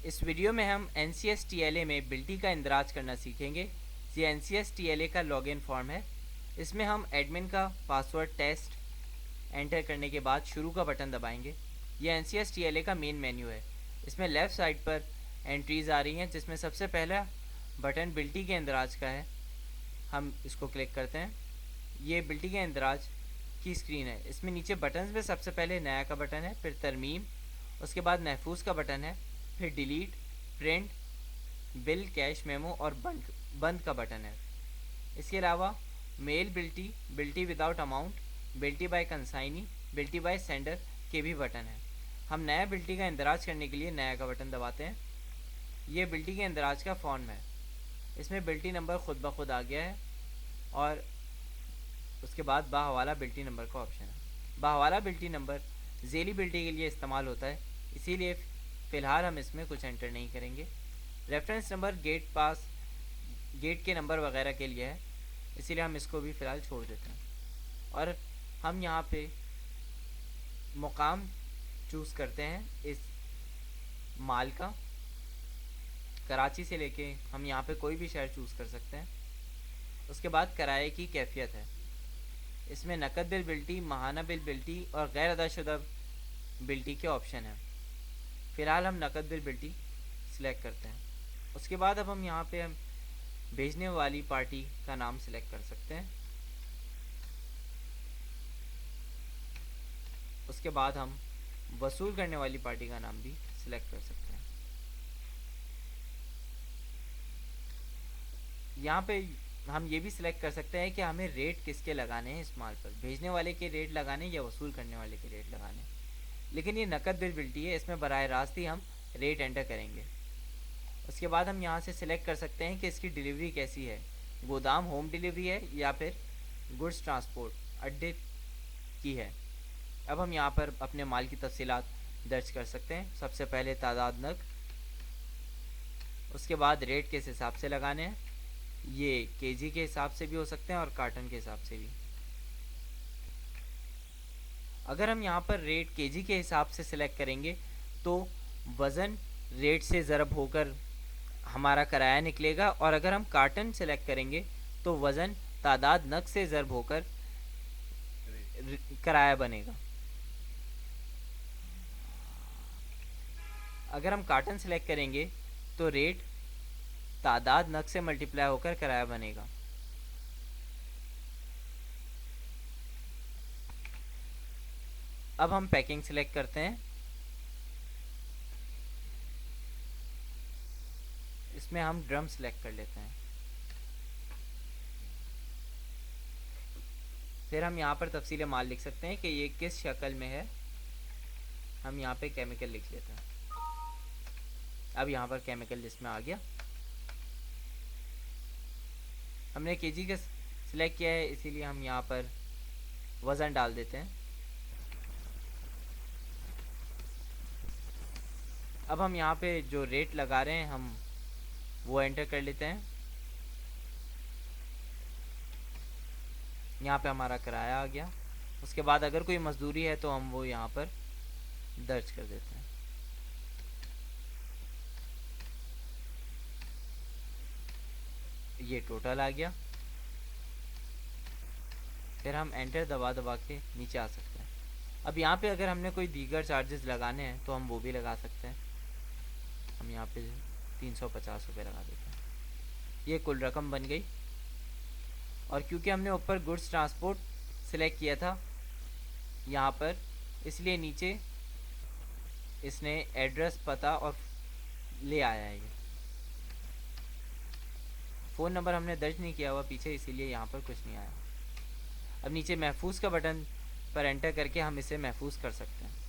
इस वीडियो में हम NCS-TLA में बिल्टी का इंदराज करना सीखेंगे। ये NCS-TLA का लॉगिन फॉर्म है। इसमें हम एडमिन का पासवर्ड टेस्ट एंटर करने के बाद शुरू का बटन दबाएंगे। यह NCS-TLA का मेन मेन्यू है। इसमें लेफ़्ट साइड पर एंट्रीज़ आ रही हैं, जिसमें सबसे पहला बटन बिल्टी के इंदराज का है। हम इसको क्लिक करते हैं। ये बिल्टी के इंदराज की स्क्रीन है। इसमें नीचे बटन्स में सबसे पहले नया का बटन है, फिर तरमीम, उसके बाद महफूज का बटन है, फिर delete, print, bill, cash memo और बंद का बटन है। इसके अलावा मेल बिल्टी, बिल्टी विदाउट अमाउंट, बिल्टी बाय कंसाइनी, बिल्टी बाय सेंडर के भी बटन है। हम नया बिल्टी का इंदराज करने के लिए नया का बटन दबाते हैं। ये बिल्टी के इंदराज का फॉर्म है। इसमें बिल्टी नंबर खुद ब खुद आ गया है और उसके बाद बाहवाला बिल्टी नंबर का ऑप्शन है। बाहवाला बिल्टी नंबर ज़ेली बिल्टी के लिए इस्तेमाल होता है, इसीलिए फ़िलहाल हम इसमें कुछ एंटर नहीं करेंगे। रेफरेंस नंबर गेट के नंबर वगैरह के लिए है, इसीलिए हम इसको भी फ़िलहाल छोड़ देते हैं। और हम यहाँ पे मुकाम चूज़ करते हैं इस माल का। कराची से लेके हम यहाँ पे कोई भी शहर चूज़ कर सकते हैं। उसके बाद किराए की कैफियत है। इसमें नकद बिल बिल्टी, माहाना बिल बिल्टी और गैर अदाशुदा बिल्टी के ऑप्शन हैं। फ़िलहाल हम नकद बिल बिल्टी सिलेक्ट करते हैं। उसके बाद अब हम यहाँ पे हम भेजने वाली पार्टी का नाम सिलेक्ट कर सकते हैं। उसके बाद हम वसूल करने वाली पार्टी का नाम भी सिलेक्ट कर सकते हैं। यहाँ पे हम ये भी सिलेक्ट कर सकते हैं कि हमें रेट किसके लगाने हैं इस माल पर, भेजने वाले के रेट लगाने या वसूल करने वाले के रेट लगाने। लेकिन ये नकद बिल बिल्टी है, इसमें बराह रास्त ही हम रेट एंटर करेंगे। उसके बाद हम यहाँ से सिलेक्ट कर सकते हैं कि इसकी डिलीवरी कैसी है, गोदाम होम डिलीवरी है या फिर गुड्स ट्रांसपोर्ट अड्डे की है। अब हम यहाँ पर अपने माल की तफसीलात दर्ज कर सकते हैं। सबसे पहले तादाद नग, उसके बाद रेट किस हिसाब से लगाने हैं। ये केजी के हिसाब से भी हो सकते हैं और कार्टन के हिसाब से भी। अगर हम यहाँ पर रेट केजी के हिसाब से सिलेक्ट करेंगे तो वज़न रेट से ज़रब होकर हमारा किराया निकलेगा, और अगर हम कार्टन सिलेक्ट करेंगे तो वज़न तादाद नग से ज़रब होकर किराया बनेगा। अगर हम कार्टन सिलेक्ट करेंगे तो रेट तादाद नग से मल्टीप्लाई होकर किराया बनेगा। अब हम पैकिंग सिलेक्ट करते हैं। इसमें हम ड्रम सिलेक्ट कर लेते हैं। फिर हम यहाँ पर तफसील माल लिख सकते हैं कि ये किस शक्ल में है। हम यहाँ पे केमिकल लिख लेते हैं। अब यहाँ पर केमिकल लिस्ट में आ गया। हमने केजी का सिलेक्ट किया है, इसीलिए हम यहाँ पर वज़न डाल देते हैं। अब हम यहाँ पे जो रेट लगा रहे हैं हम वो एंटर कर लेते हैं। यहाँ पे हमारा किराया आ गया। उसके बाद अगर कोई मजदूरी है तो हम वो यहाँ पर दर्ज कर देते हैं। ये टोटल आ गया। फिर हम एंटर दबा दबा के नीचे आ सकते हैं। अब यहाँ पे अगर हमने कोई दीगर चार्जेस लगाने हैं तो हम वो भी लगा सकते हैं। हम यहाँ पे 350 रुपये लगा देते हैं। ये कुल रकम बन गई। और क्योंकि हमने ऊपर गुड्स ट्रांसपोर्ट सिलेक्ट किया था यहाँ पर, इसलिए नीचे इसने एड्रेस, पता और ले आया है। ये फ़ोन नंबर हमने दर्ज नहीं किया हुआ पीछे, इसीलिए यहाँ पर कुछ नहीं आया। अब नीचे महफूज का बटन पर एंटर करके हम इसे महफूज कर सकते हैं।